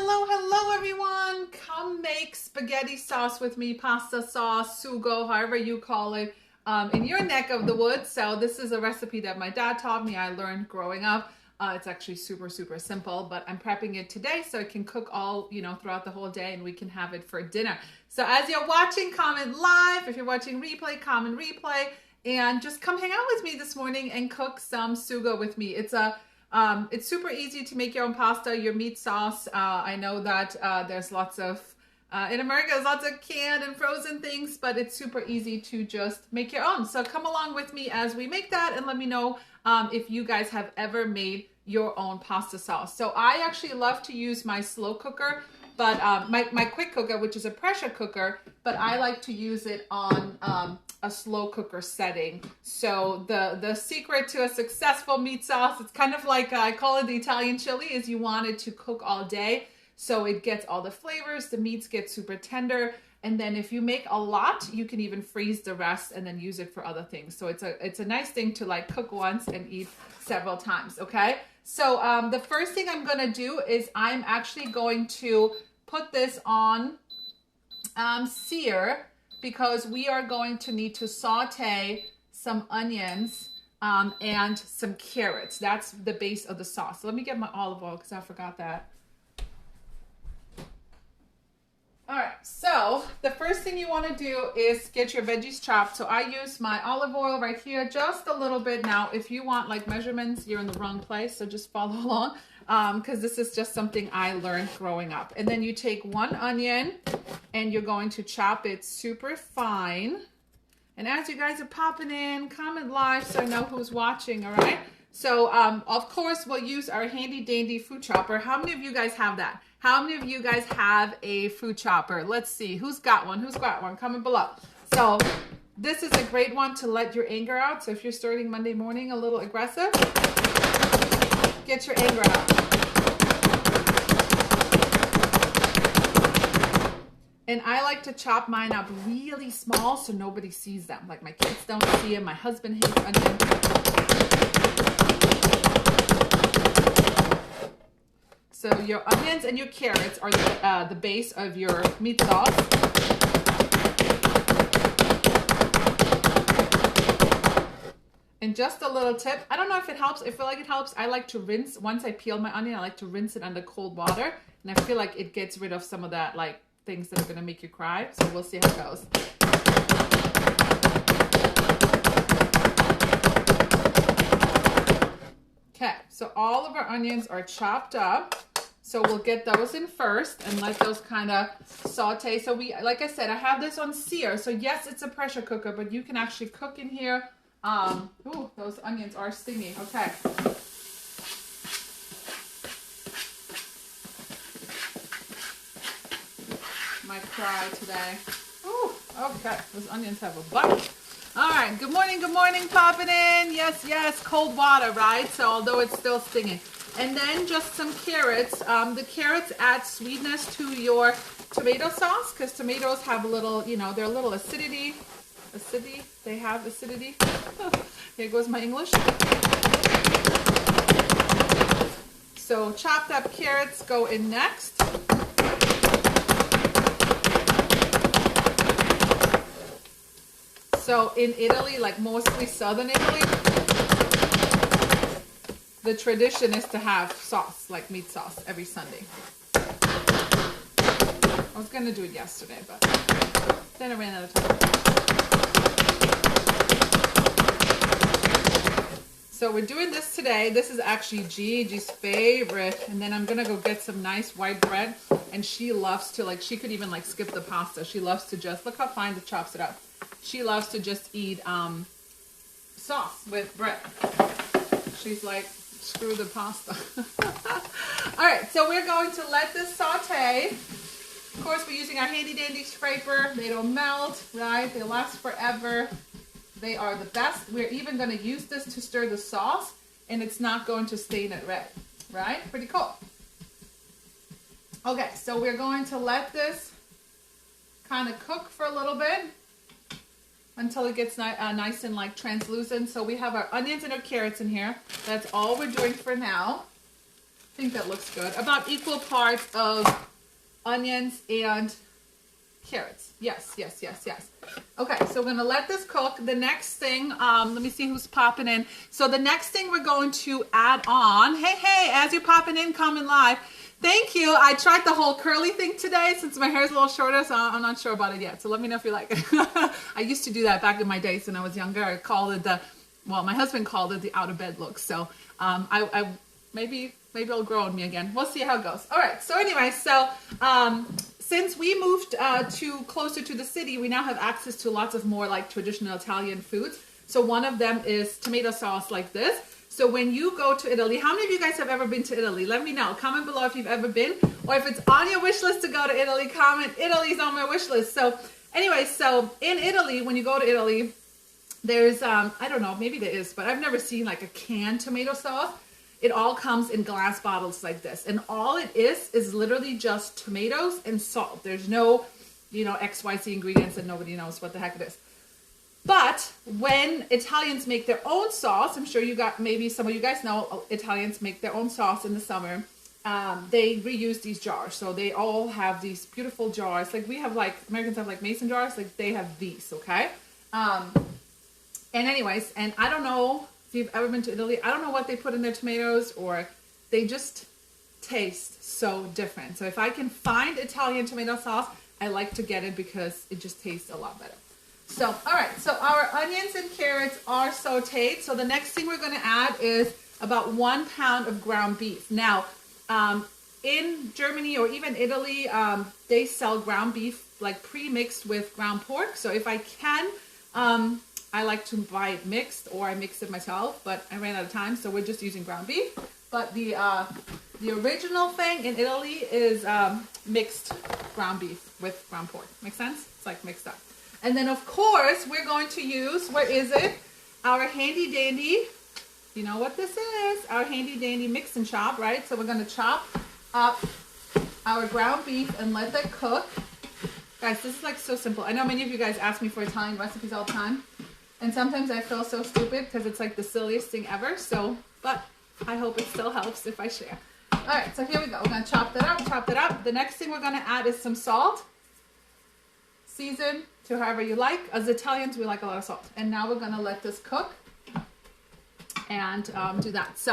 Hello everyone. Come make spaghetti sauce with me, pasta sauce, sugo, however you call it, in your neck of the woods. So this is a recipe that my dad taught me. I learned growing up. It's actually super simple, but I'm prepping it today so I can cook all, throughout the whole day and we can have it for dinner. So as you're watching, comment live. If you're watching replay, comment replay, and just come hang out with me this morning and cook some sugo with me. It's super easy to make your own pasta, your meat sauce. I know that there's lots of, in America, there's lots of canned and frozen things, but it's super easy to just make your own. So come along with me as we make that and let me know if you guys have ever made your own pasta sauce. So I actually love to use my slow cooker, but my quick cooker, which is a pressure cooker, but I like to use it on a slow cooker setting. So the secret to a successful meat sauce, it's kind of like, I call it the Italian chili, is you want it to cook all day. So it gets all the flavors, the meats get super tender. And then if you make a lot, you can even freeze the rest and then use it for other things. So it's a nice thing to like cook once and eat several times, okay? So the first thing I'm gonna do is I'm actually going to put this on sear, because we are going to need to saute some onions and some carrots. That's the base of the sauce. So let me get my olive oil because I forgot that. All right, so the first thing you want to do is get your veggies chopped. So I use my olive oil right here, just a little bit. Now, if you want like measurements, you're in the wrong place, so just follow along, because this is just something I learned growing up. And then you take one onion and you're going to chop it super fine. And as you guys are popping in, comment live so I know who's watching, all right? So, of course, we'll use our handy dandy food chopper. How many of you guys have that? How many of you guys have a food chopper? Let's see. Who's got one? Who's got one? Comment below. So this is a great one to let your anger out. So if you're starting Monday morning a little aggressive, get your anger out. And I like to chop mine up really small so nobody sees them. Like my kids don't see them. My husband hates onions. So your onions and your carrots are the base of your meat sauce. And just a little tip, I don't know if it helps. I feel like it helps. I like to rinse, once I peel my onion, I like to rinse it under cold water. And I feel like it gets rid of some of that, like things that are going to make you cry. So we'll see how it goes. Okay, so all of our onions are chopped up. So we'll get those in first and let those kind of saute. So like I said, I have this on sear. So yes, it's a pressure cooker, but you can actually cook in here. Ooh, those onions are stingy. Okay. Might cry today. Ooh, okay. Those onions have a bite. All right. Good morning, popping in. Yes. Cold water, right? So although it's still stinging. And then just some carrots. The carrots add sweetness to your tomato sauce because tomatoes have a little, they're a little acidity. They have acidity. Here goes my English. So chopped up carrots go in next. So in Italy, like mostly southern Italy, the tradition is to have sauce, like meat sauce, every Sunday. I was going to do it yesterday, but then I ran out of time. So we're doing this today. This is actually Gigi's favorite. And then I'm going to go get some nice white bread. And she loves to, like, she could even, like, skip the pasta. She loves to just, look how fine it chops it up. She loves to just eat sauce with bread. She's like, screw the pasta. All right, so we're going to let this saute. Of course, we're using our handy dandy scraper. They don't melt, right? They last forever. They are the best. We're even going to use this to stir the sauce, and it's not going to stain it red, right? Pretty cool. Okay, so we're going to let this kind of cook for a little bit until it gets nice and like translucent. So we have our onions and our carrots in here. That's all we're doing for now. I think that looks good. About equal parts of onions and carrots. Yes, yes, yes, yes. Okay, so we're gonna let this cook. The next thing, let me see who's popping in. So the next thing we're going to add on, hey, as you're popping in, comment live. Thank you. I tried the whole curly thing today since my hair is a little shorter, so I'm not sure about it yet. So let me know if you like it. I used to do that back in my days when I was younger. I called it my husband called it the out of bed look. So I maybe it'll grow on me again. We'll see how it goes. All right. So anyway, since we moved closer to the city, we now have access to lots of more like traditional Italian foods. So one of them is tomato sauce like this. So when you go to Italy, how many of you guys have ever been to Italy? Let me know. Comment below if you've ever been, or if it's on your wish list to go to Italy, comment Italy's on my wish list. So anyway, so in Italy, when you go to Italy, there's, I don't know, maybe there is, but I've never seen like a canned tomato sauce. It all comes in glass bottles like this. And all it is literally just tomatoes and salt. There's no, XYZ ingredients and nobody knows what the heck it is. But when Italians make their own sauce, I'm sure maybe some of you guys know Italians make their own sauce in the summer. They reuse these jars. So they all have these beautiful jars. Like we have Americans have mason jars, they have these, okay? And anyways, and I don't know if you've ever been to Italy, I don't know what they put in their tomatoes, or they just taste so different. So if I can find Italian tomato sauce, I like to get it because it just tastes a lot better. So, all right, so our onions and carrots are sauteed. So the next thing we're going to add is about 1 pound of ground beef. Now, in Germany or even Italy, they sell ground beef pre-mixed with ground pork. So if I can, I like to buy it mixed, or I mix it myself, but I ran out of time, so we're just using ground beef. But the original thing in Italy is mixed ground beef with ground pork. Make sense? It's mixed up. And then, of course, we're going to use, where is it? Our handy dandy, you know what this is? Our handy dandy mix and chop, right? So we're going to chop up our ground beef and let that cook. Guys, this is so simple. I know many of you guys ask me for Italian recipes all the time. And sometimes I feel so stupid because it's the silliest thing ever. So, but I hope it still helps if I share. All right, so here we go. We're going to chop that up. The next thing we're going to add is some salt. Season to however you like. As Italians, we like a lot of salt. And now we're going to let this cook and do that. So,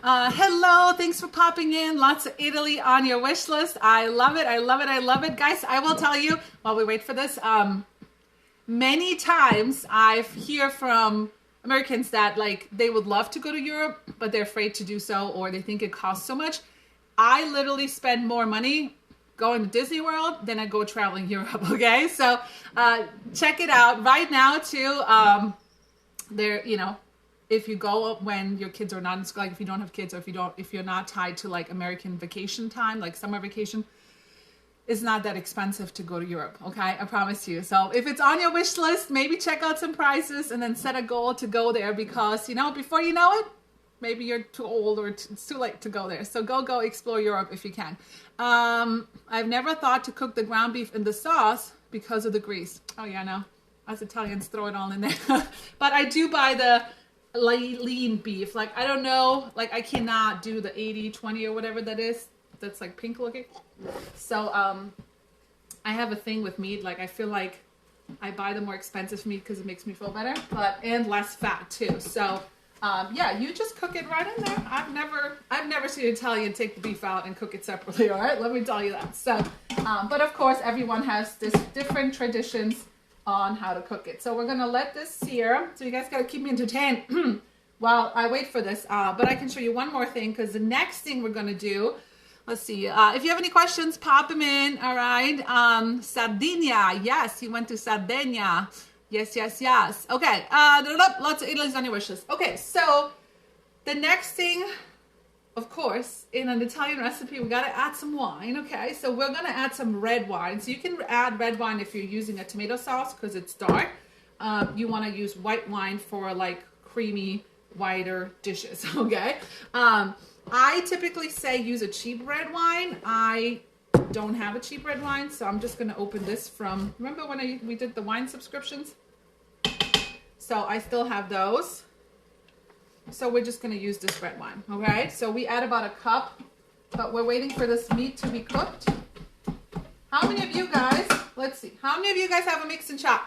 hello. Thanks for popping in. Lots of Italy on your wish list. I love it. I love it. I love it. Guys, I will tell you while we wait for this, many times I hear from Americans that they would love to go to Europe, but they're afraid to do so, or they think it costs so much. I literally spend more money going to Disney World than I go traveling Europe. Okay, so check it out right now too. There, if you go when your kids are not in school, if you don't have kids, or if you're not tied to American vacation time, summer vacation, it's not that expensive to go to Europe. Okay, I promise you. So if it's on your wish list, maybe check out some prices and then set a goal to go there, because before you know it, maybe you're too old or it's too late to go there. So go explore Europe if you can. I've never thought to cook the ground beef in the sauce because of the grease. Oh yeah, no. Us Italians throw it all in there. But I do buy the lean beef. I don't know. I cannot do the 80-20 or whatever that is. That's pink looking. So I have a thing with meat. I feel I buy the more expensive meat because it makes me feel better, and less fat too. So yeah, you just cook it right in there. I've never seen an Italian take the beef out and cook it separately. All right, let me tell you that. So, but of course, everyone has this different on how to cook it. So we're gonna let this sear. So you guys gotta keep me entertained while I wait for this. But I can show you one more thing, because the next thing we're gonna do. Let's see. If you have any questions, pop them in. All right. Sardinia. Yes, you went to Sardinia. Yes. Okay. Lots of Italy's on your wish list. Okay. So the next thing, of course, in an Italian recipe, we got to add some wine. Okay. So we're going to add some red wine. So you can add red wine if you're using a tomato sauce because it's dark. You want to use white wine for creamy, whiter dishes. Okay. I typically say use a cheap red wine. I don't have a cheap red wine, so I'm just going to open this from, remember when we did the wine subscriptions? So I still have those. So we're just going to use this red wine, okay? So we add about a cup but we're waiting for this meat to be cooked. How many of you guys, let's see, how many of you guys have a mix and chop?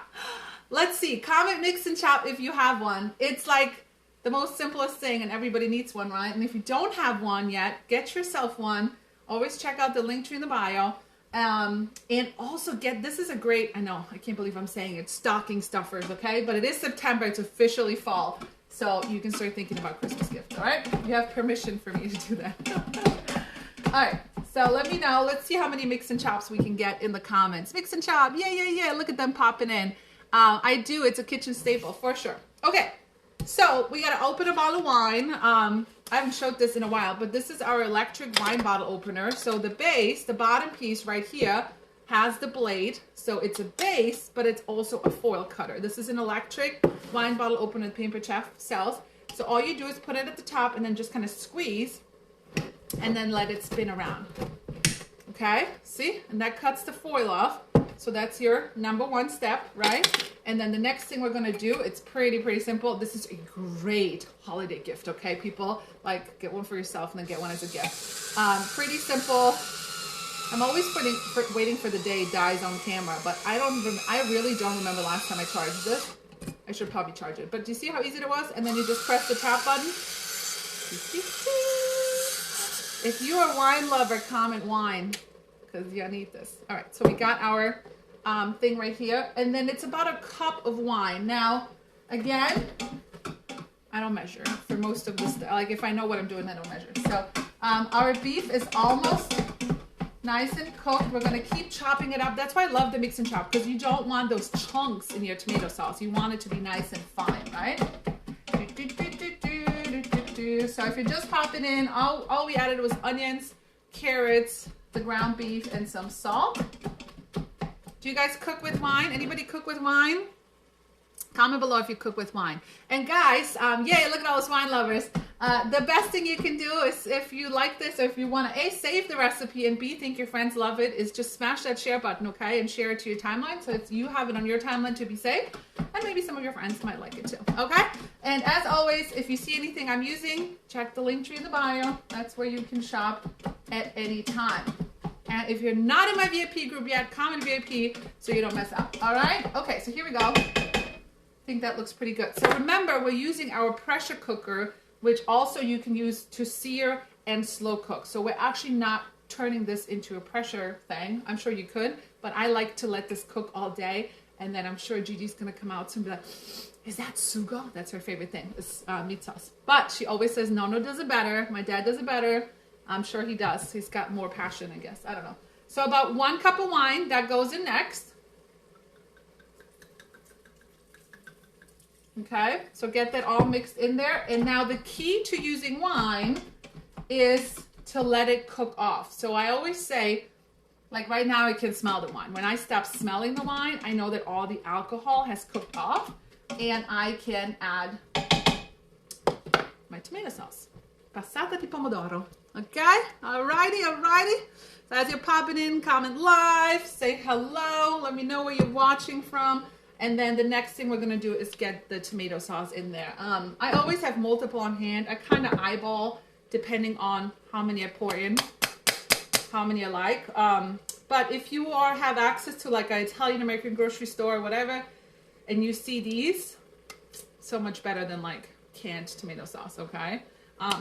Let's see, comment mix and chop if you have one. It's like the most simplest thing and everybody needs one, right? And if you don't have one yet, get yourself one. Always check out the link tree in the bio. And also this is a great, I know, I can't believe I'm saying it, stocking stuffers, okay? But it is September, it's officially fall. So you can start thinking about Christmas gifts, all right? You have permission for me to do that. All right, so let me know. Let's see how many mix and chops we can get in the comments. Mix and chop, yeah. Look at them popping in. I do, it's a kitchen staple for sure. Okay, so we gotta open a bottle of wine. I haven't showed this in a while, but this is our electric wine bottle opener. So the base, the bottom piece right here, has the blade. So it's a base, but it's also a foil cutter. This is an electric wine bottle opener that Paper Chef sells. So all you do is put it at the top and then just kind of squeeze and then let it spin around. Okay, see? And that cuts the foil off. So that's your number one step, right? And then the next thing we're gonna do, it's pretty simple. This is a great holiday gift, okay, people? Like, get one for yourself and then get one as a gift. Pretty simple. I'm always waiting for the day it dies on camera, but I really don't remember last time I charged this. I should probably charge it. But do you see how easy it was? And then you just press the top button. If you are a wine lover, comment wine, because you need this. All right, so we got our thing right here, and then it's about a cup of wine. Now, again, I don't measure for most of this. Like, if I know what I'm doing, I don't measure. So our beef is almost nice and cooked. We're gonna keep chopping it up. That's why I love the mix and chop, because you don't want those chunks in your tomato sauce. You want it to be nice and fine, right? So if you're just popping in, all we added was onions, carrots, the ground beef, and some salt. Do you guys cook with wine? Anybody cook with wine? Comment below if you cook with wine. And guys, yay, look at all those wine lovers. The best thing you can do is, if you like this, or if you want to A, save the recipe, and B, think your friends love it, is just smash that share button, okay? And share it to your timeline, so you have it on your timeline to be saved. And maybe some of your friends might like it too, okay? And as always, if you see anything I'm using, check the link tree in the bio. That's where you can shop at any time. And if you're not in my VIP group yet, comment VIP so you don't mess up, all right? Okay, so here we go. I think that looks pretty good. So remember, we're using our pressure cooker, which also you can use to sear and slow cook. So we're actually not turning this into a pressure thing. I'm sure you could, but I like to let this cook all day. And then I'm sure Gigi's gonna come out and be like, is that sugo? That's her favorite thing, is meat sauce. But she always says, no does it better. My dad does it better. I'm sure he does. He's got more passion, I guess. I don't know. So about 1 cup of wine, that goes in next. Okay, so get that all mixed in there. And now the key to using wine is to let it cook off. So I always say, like right now I can smell the wine. When I stop smelling the wine, I know that all the alcohol has cooked off, and I can add my tomato sauce. Passata di pomodoro. Okay, alrighty. So as you're popping in, comment live, say hello, let me know where you're watching from. And then the next thing we're gonna do is get the tomato sauce in there. I always have multiple on hand. I kind of eyeball depending on how many I pour in, how many I like. But if you have access to like an Italian American grocery store or whatever, and you see these, so much better than like canned tomato sauce, okay?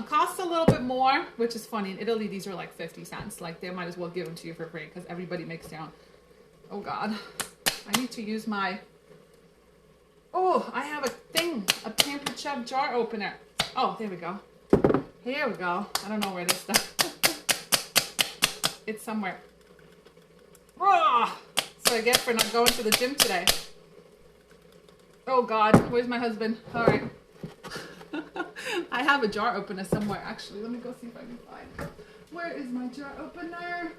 Costs a little bit more, which is funny. In Italy, these are like 50 cents. Like, they might as well give them to you for free because everybody makes their own. Oh God, I need to use my, I have a Pampered Chef jar opener. Oh, there we go. Here we go. I don't know where this stuff. It's somewhere. So I get for not going to the gym today. Oh God, where's my husband? All right. I have a jar opener somewhere, actually. Let me go see if I can find it. Where is my jar opener?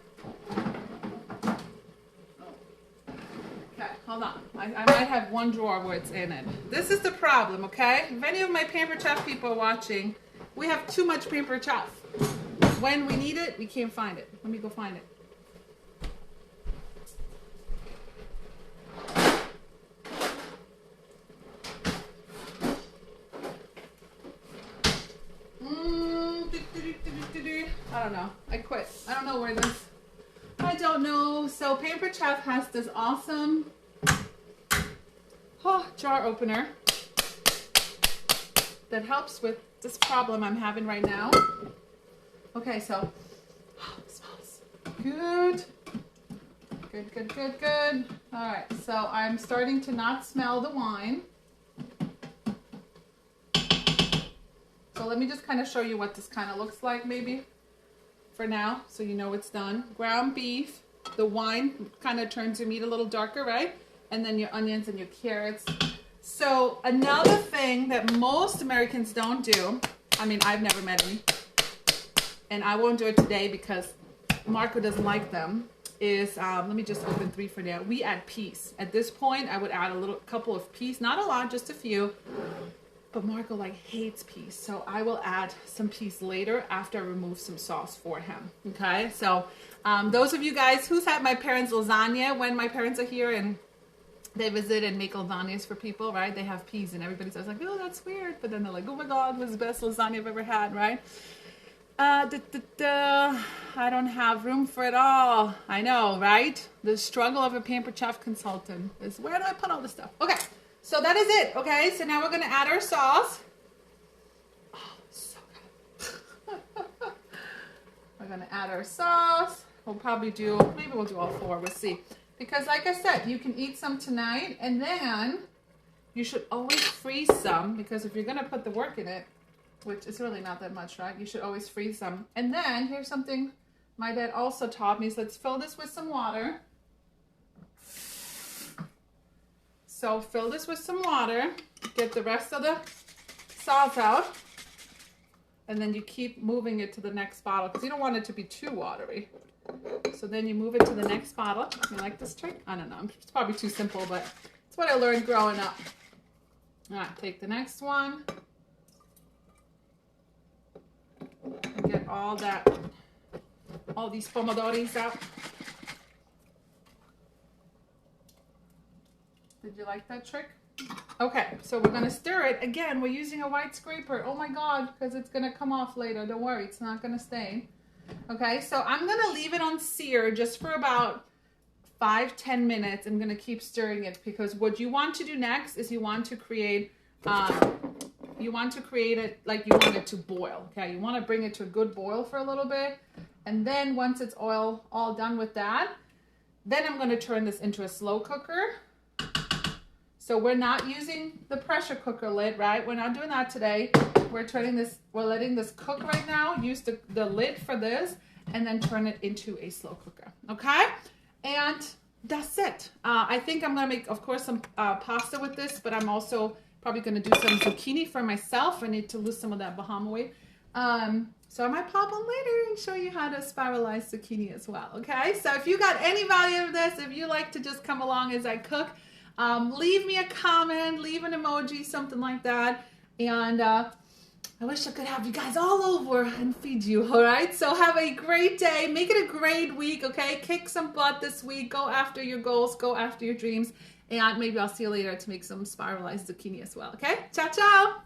Okay, hold on. I might have one drawer where it's in it. This is the problem, okay? If any of my Pampered Chef people are watching, we have too much Pampered Chef. When we need it, we can't find it. Let me go find it. I don't know. I quit. I don't know where this. I don't know. So Pampered Chef has this awesome jar opener that helps with this problem I'm having right now. Okay, so it smells good. Good, good, good, good. All right, so I'm starting to not smell the wine. So let me just kind of show you what this kind of looks like maybe for now, so you know it's done. Ground beef, the wine kind of turns your meat a little darker, right? And then your onions and your carrots. So another thing that most Americans don't do, I mean, I've never met any, and I won't do it today because Marco doesn't like them, is, let me just open 3 for now. We add peas. At this point, I would add a couple of peas, not a lot, just a few. But Marco hates peas, so I will add some peas later after I remove some sauce for him. Okay, so those of you guys who's had my parents' lasagna when my parents are here and they visit and make lasagnas for people, right? They have peas and everybody says oh, that's weird. But then they're like, oh my God, it was the best lasagna I've ever had, right? I don't have room for it all. I know, right? The struggle of a Pampered Chef consultant is where do I put all this stuff? Okay, so that is it. Okay, so now we're going to add our sauce. Oh, so good. We're going to add our sauce. We'll probably maybe we'll do all 4. We'll see. Because like I said, you can eat some tonight and then you should always freeze some because if you're going to put the work in it, which is really not that much, right? You should always freeze them. And then here's something my dad also taught me. So let's fill this with some water. So fill this with some water. Get the rest of the sauce out. And then you keep moving it to the next bottle because you don't want it to be too watery. So then you move it to the next bottle. You like this trick? I don't know. It's probably too simple, but it's what I learned growing up. All right, take the next one. And get all these pomodoris out. Did you like that trick? Okay, so we're gonna stir it. Again, we're using a white scraper. Oh my God, because it's gonna come off later. Don't worry, it's not gonna stain. Okay, so I'm gonna leave it on sear just for about 5-10 minutes. I'm gonna keep stirring it because what you want to do next is you want to create it like you want it to boil. Okay, you want to bring it to a good boil for a little bit, and then once it's all done with that, then I'm going to turn this into a slow cooker. So we're not using the pressure cooker lid, right? We're not doing that today. We're letting this cook right now. Use the lid for this, and then turn it into a slow cooker. Okay, and that's it. I think I'm going to make, of course, some pasta with this, but I'm also probably going to do some zucchini for myself. I need to lose some of that Bahama weight. So I might pop on later and show you how to spiralize zucchini as well. Okay, so if you got any value out of this, if you like to just come along as I cook, leave me a comment, leave an emoji, something like that. And I wish I could have you guys all over and feed you, all right? So have a great day. Make it a great week, okay? Kick some butt this week. Go after your goals. Go after your dreams. And maybe I'll see you later to make some spiralized zucchini as well, okay? Ciao, ciao!